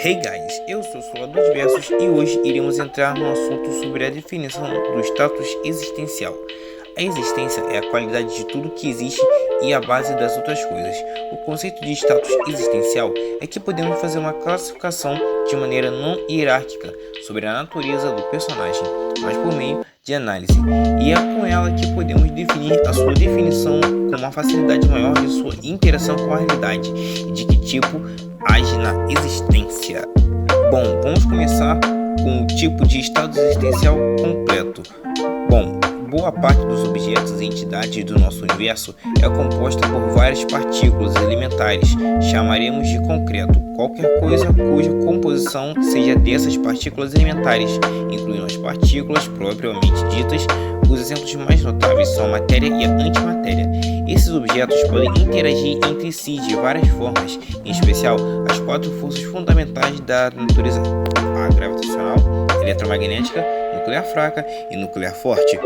Hey guys, eu sou o Solador de Versos e hoje iremos entrar no assunto sobre a definição do status existencial. A existência é a qualidade de tudo que existe e a base das outras coisas. O conceito de status existencial é que podemos fazer uma classificação de maneira não hierárquica sobre a natureza do personagem, mas por meio de análise, e é com ela que podemos definir a sua definição com uma facilidade maior de sua interação com a realidade e de que tipo age na existência. Bom, vamos começar com o tipo de estado existencial completo. Bom, boa parte dos objetos e entidades do nosso universo é composta por várias partículas elementares, chamaremos de concreto qualquer coisa cuja composição seja dessas partículas elementares, incluindo as partículas propriamente ditas. Os exemplos mais notáveis são a matéria e a antimatéria. Esses objetos podem interagir entre si de várias formas, em especial as quatro forças fundamentais da natureza: a gravitacional, eletromagnética, nuclear fraca e nuclear forte.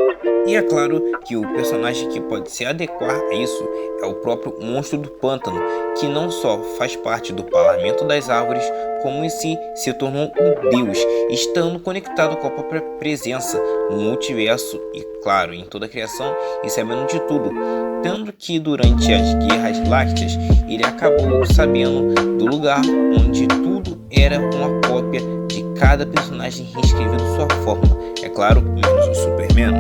E é claro que o personagem que pode se adequar a isso é o próprio monstro do pântano, que não só faz parte do parlamento das árvores, como em si se tornou um deus, estando conectado com a própria presença no multiverso e, claro, em toda a criação e sabendo de tudo. Tanto que durante as Guerras Lácteas ele acabou sabendo do lugar onde tudo era uma cópia de cada personagem reescrevendo sua forma, é claro, menos o Superman.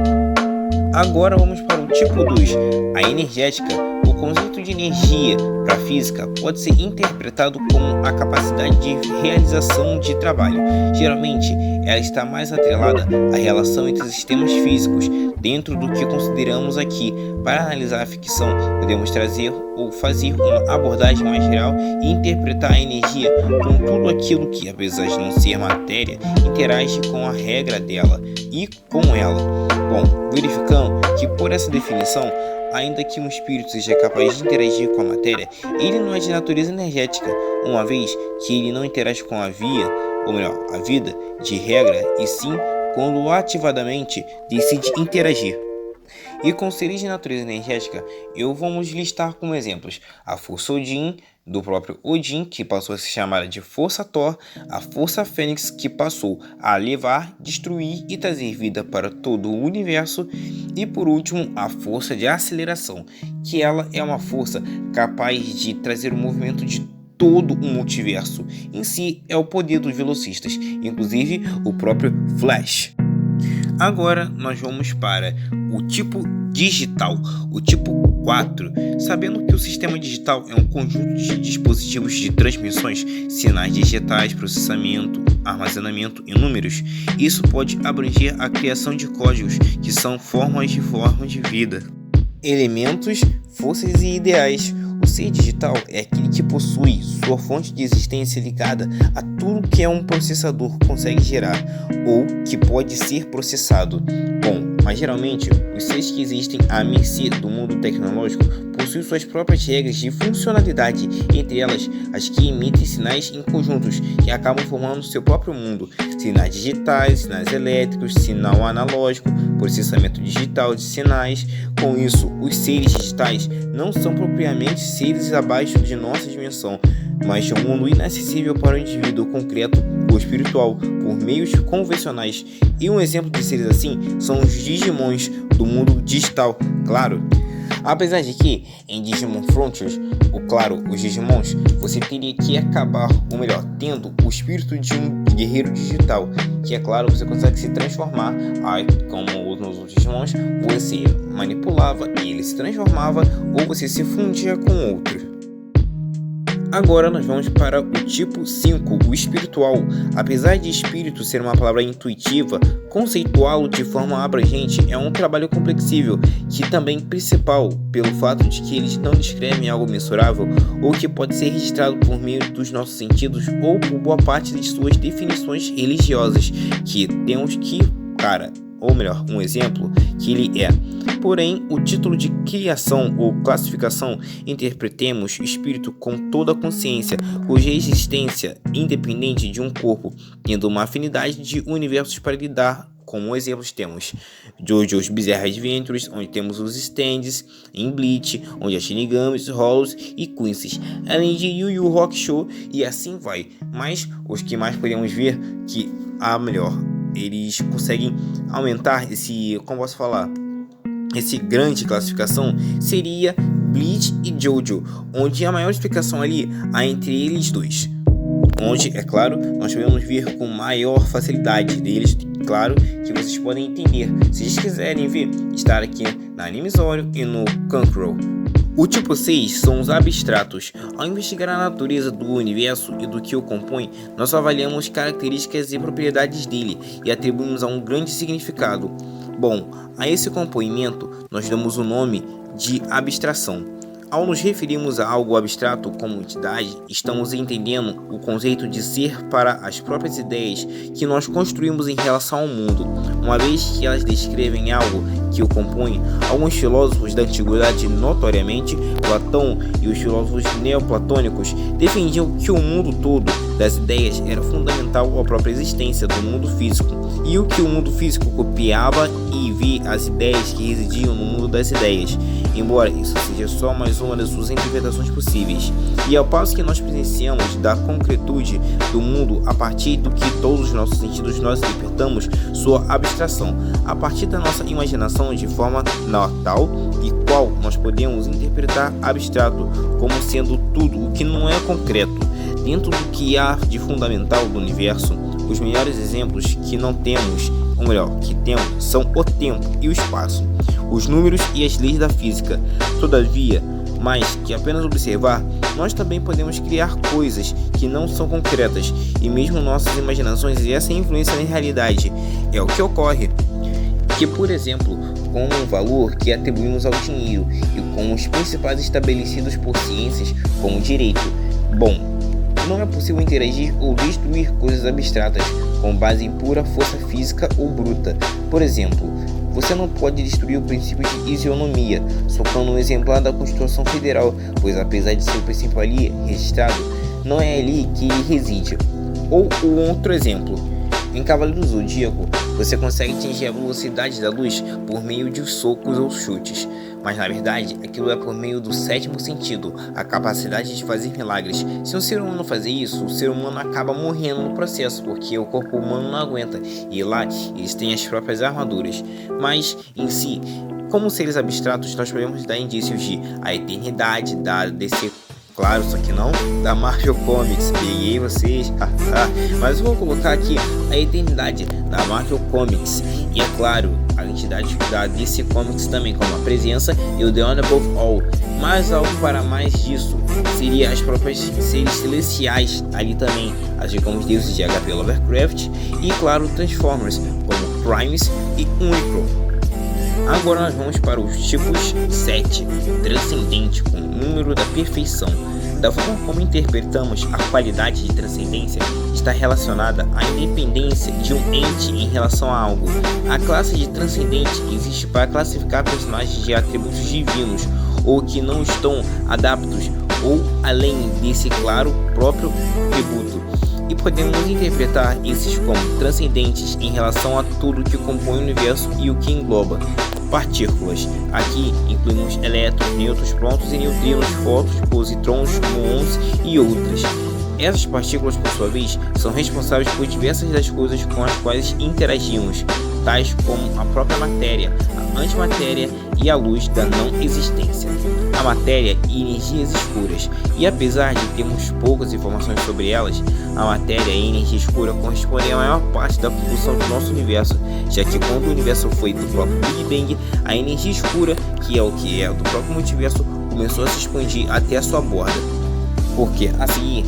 Agora vamos para o tipo 2, a energética. O conceito de energia para a física pode ser interpretado como a capacidade de realização de trabalho. Geralmente, ela está mais atrelada à relação entre sistemas físicos dentro do que consideramos aqui. Para analisar a ficção, podemos trazer ou fazer uma abordagem mais geral e interpretar a energia com tudo aquilo que, apesar de não ser matéria, interage com a regra dela e com ela. Bom, verificando que por essa definição, ainda que um espírito seja capaz de interagir com a matéria, ele não é de natureza energética, uma vez que ele não interage com a vida de regra, e sim quando ativadamente decide interagir. E com seres de natureza energética, vamos listar como exemplos a Força Odin, do próprio Odin, que passou a se chamar de Força Thor, a Força Fênix, que passou a levar, destruir e trazer vida para todo o universo, e por último a Força de Aceleração, que ela é uma força capaz de trazer o movimento de todo o multiverso. Em si é o poder dos velocistas, inclusive o próprio Flash. Agora nós vamos para o tipo digital, o tipo 4, sabendo que o sistema digital é um conjunto de dispositivos de transmissões, sinais digitais, processamento, armazenamento e números. Isso pode abranger a criação de códigos, que são formas de vida, elementos, forças e ideais. O ser digital é aquele que possui sua fonte de existência ligada a tudo que um processador consegue gerar ou que pode ser processado. Bom, mas geralmente os seres que existem à mercê do mundo tecnológico possuem suas próprias regras de funcionalidade, entre elas as que emitem sinais em conjuntos que acabam formando seu próprio mundo: sinais digitais, sinais elétricos, sinal analógico, processamento digital de sinais. Com isso, os seres digitais não são propriamente seres abaixo de nossa dimensão, mas de um mundo inacessível para o indivíduo concreto ou espiritual por meios convencionais. E um exemplo de seres assim são os Digimons do mundo digital, claro. Apesar de que, em Digimon Frontiers, os Digimons, você teria que acabar, ou melhor, tendo o espírito de um guerreiro digital, que é claro, você consegue se transformar, como nos outros Digimons, você manipulava e ele se transformava, ou você se fundia com outro. Agora nós vamos para o tipo 5, o espiritual. Apesar de espírito ser uma palavra intuitiva, conceituá-lo de forma abrangente é um trabalho complexível, que também principal pelo fato de que eles não descrevem algo mensurável ou que pode ser registrado por meio dos nossos sentidos ou por boa parte de suas definições religiosas, que temos que, um exemplo que ele é. Porém, o título de criação ou classificação, interpretemos espírito com toda a consciência, cuja existência independente de um corpo, tendo uma afinidade de universos para lidar como exemplos temos JoJo's Bizarre Adventures, onde temos os stands, em Bleach, onde há Shinigamis, Hollows e Quincy's, além de Yu Yu Hakusho e assim vai. Mas os que mais podemos ver que eles conseguem aumentar esse, como posso falar, esse grande classificação seria Bleach e JoJo, onde a maior explicação ali há entre eles dois, onde, é claro, nós podemos ver com maior facilidade deles, claro, que vocês podem entender, se vocês quiserem ver, estar aqui na Animizório e no Crunchyroll. O tipo 6 são os abstratos. Ao investigar a natureza do universo e do que o compõe, nós avaliamos características e propriedades dele e atribuímos a um grande significado. Bom, a esse compoimento nós damos o nome de abstração. Ao nos referirmos a algo abstrato como entidade, estamos entendendo o conceito de ser para as próprias ideias que nós construímos em relação ao mundo, uma vez que elas descrevem algo que o compõe. Alguns filósofos da antiguidade, notoriamente Platão e os filósofos neoplatônicos, defendiam que o mundo todo das ideias era fundamental à própria existência do mundo físico, e o que o mundo físico copiava e via as ideias que residiam no mundo das ideias, embora isso seja só mais uma das suas interpretações possíveis. E ao passo que nós presenciamos da concretude do mundo a partir do que todos os nossos sentidos nós interpretamos sua abstração, a partir da nossa imaginação de forma tal e qual nós podemos interpretar abstrato como sendo tudo o que não é concreto. Dentro do que há de fundamental do universo, os melhores exemplos que não temos, ou melhor, que temos, são o tempo e o espaço, os números e as leis da física. Todavia, mais que apenas observar, nós também podemos criar coisas que não são concretas, e mesmo nossas imaginações e essa influência na realidade. É o que ocorre, que por exemplo, com o valor que atribuímos ao dinheiro e com os principais estabelecidos por ciências como direito. Bom, não é possível interagir ou destruir coisas abstratas com base em pura força física ou bruta. Por exemplo, você não pode destruir o princípio de isonomia, socando um exemplar da Constituição Federal, pois apesar de ser o princípio ali registrado, não é ali que ele reside. Ou o outro exemplo, em Cavaleiro do Zodíaco, você consegue atingir a velocidade da luz por meio de socos ou chutes, mas na verdade aquilo é por meio do sétimo sentido, a capacidade de fazer milagres. Se um ser humano fazer isso, o ser humano acaba morrendo no processo, porque o corpo humano não aguenta, e lá eles têm as próprias armaduras. Mas em si, como seres abstratos, nós podemos dar indícios de a eternidade da DC, claro, só que não da Marvel Comics, peguei vocês, mas eu vou colocar aqui a eternidade da Marvel Comics, e é claro, a entidade da DC Comics também, como a presença e o The One Above All. Mas algo para mais disso seria as próprias seres celestiais ali também, assim como os deuses de HP Lovecraft e claro Transformers, como Primes e Unicron. Agora nós vamos para os tipos 7, transcendente, com o número da perfeição. Da forma como interpretamos a qualidade de transcendência está relacionada à independência de um ente em relação a algo. A classe de transcendente existe para classificar personagens de atributos divinos ou que não estão adaptos ou além desse claro próprio atributo. E podemos interpretar esses como transcendentes em relação a tudo que compõe o universo e o que engloba. Partículas. Aqui incluímos elétrons, nêutrons, prótons e neutrinos, fótons, positrons, muons e outras. Essas partículas, por sua vez, são responsáveis por diversas das coisas com as quais interagimos, tais como a própria matéria, a antimatéria e a luz da não existência, a matéria e energias escuras. E apesar de termos poucas informações sobre elas, a matéria e a energia escura correspondem à maior parte da produção do nosso universo, já que quando o universo foi do próprio Big Bang, a energia escura, que é do próprio multiverso, começou a se expandir até a sua borda. Porque a seguir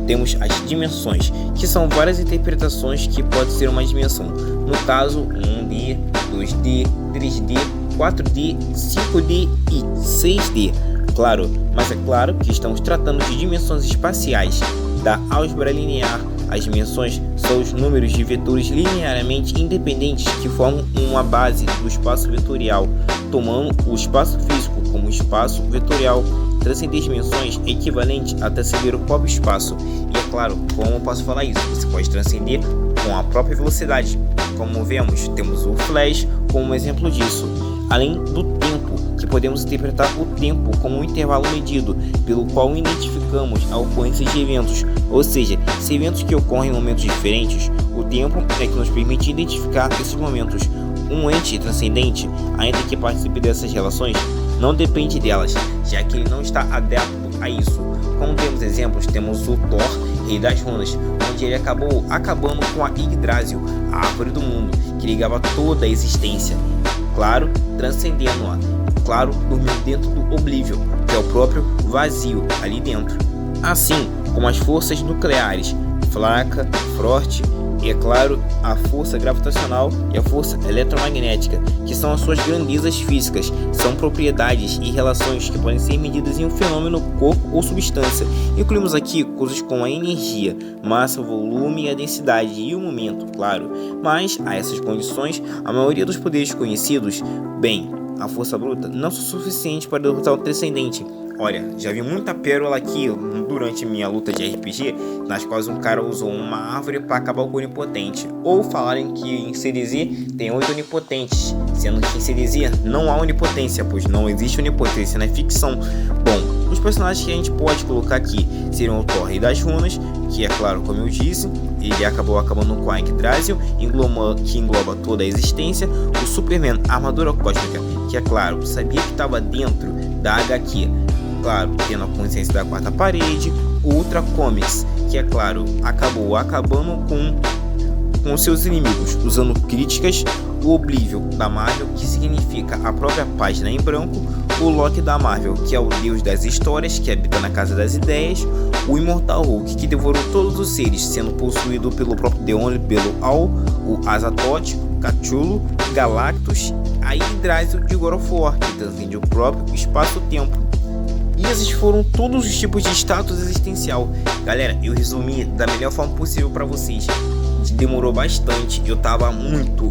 temos as dimensões, que são várias interpretações que pode ser uma dimensão, no caso 1D, 2D, 3D, 4D, 5D e 6D. Claro, mas é claro que estamos tratando de dimensões espaciais. Da álgebra linear, as dimensões são os números de vetores linearmente independentes que formam uma base do espaço vetorial, tomando o espaço físico como espaço vetorial. Transcender dimensões é equivalente a transcender o próprio espaço. E é claro, como eu posso falar isso? Você pode transcender com a própria velocidade. como vemos, temos o Flash como exemplo disso. Além do tempo, que podemos interpretar o tempo como um intervalo medido, pelo qual identificamos a ocorrência de eventos, ou seja, se eventos que ocorrem em momentos diferentes, o tempo é que nos permite identificar esses momentos. Um ente transcendente, ainda que participe dessas relações, não depende delas, já que ele não está adepto a isso. Como temos exemplos, temos o Thor, Rei das Runas, onde ele acabou acabando com a Yggdrasil, a árvore do mundo, que ligava toda a existência, claro, transcendendo-a, claro, dormindo dentro do Oblivion, que é o próprio vazio ali dentro. Assim como as forças nucleares, fraca, forte, e é claro, a força gravitacional e a força eletromagnética, que são as suas grandezas físicas, são propriedades e relações que podem ser medidas em um fenômeno, corpo ou substância. Incluímos aqui coisas como a energia, massa, volume, a densidade e o momento, claro. Mas, a essas condições, a maioria dos poderes conhecidos, bem, a força bruta, não são suficientes para derrotar o transcendente. Olha, já vi muita pérola aqui durante minha luta de RPG, nas quais um cara usou uma árvore para acabar com o onipotente. Ou falarem que em CDZ tem 8 onipotentes, sendo que em CDZ não há onipotência, pois não existe onipotência, não é ficção. Bom, os personagens que a gente pode colocar aqui seriam o Thor, Rei das Runas, que é claro, como eu disse, ele acabou acabando com a Yggdrasil, que engloba toda a existência. O Superman, armadura cósmica, que é claro, sabia que estava dentro da HQ, claro, tendo a consciência da quarta parede. O Ultra Comics, que é claro, acabou acabando com seus inimigos, usando críticas. O Oblivion da Marvel, que significa a própria página em branco. O Loki da Marvel, que é o deus das histórias, que habita na casa das ideias. O Imortal Hulk, que devorou todos os seres, sendo possuído pelo próprio Deone, pelo Al, o Azathoth, Cthulhu, Galactus, a Yggdrasil de God of War, que transcende o próprio espaço-tempo. E esses foram todos os tipos de status existencial. Galera, eu resumi da melhor forma possível para vocês. Demorou bastante, eu tava muito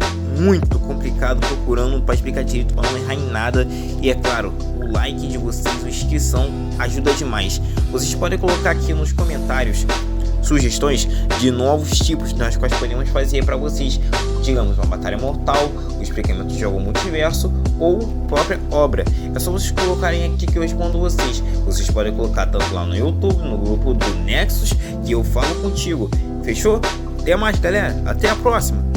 complicado procurando para explicar direito, para não errar em nada. E é claro, o like de vocês, a inscrição ajuda demais. Vocês podem colocar aqui nos comentários sugestões de novos tipos nas quais podemos fazer para vocês, digamos, uma batalha mortal, o explicamento de algum multiverso ou própria obra. É só vocês colocarem aqui que eu respondo vocês. Vocês podem colocar tanto lá no YouTube, no grupo do Nexus, que eu falo contigo. Fechou? Até mais, galera. Até a próxima.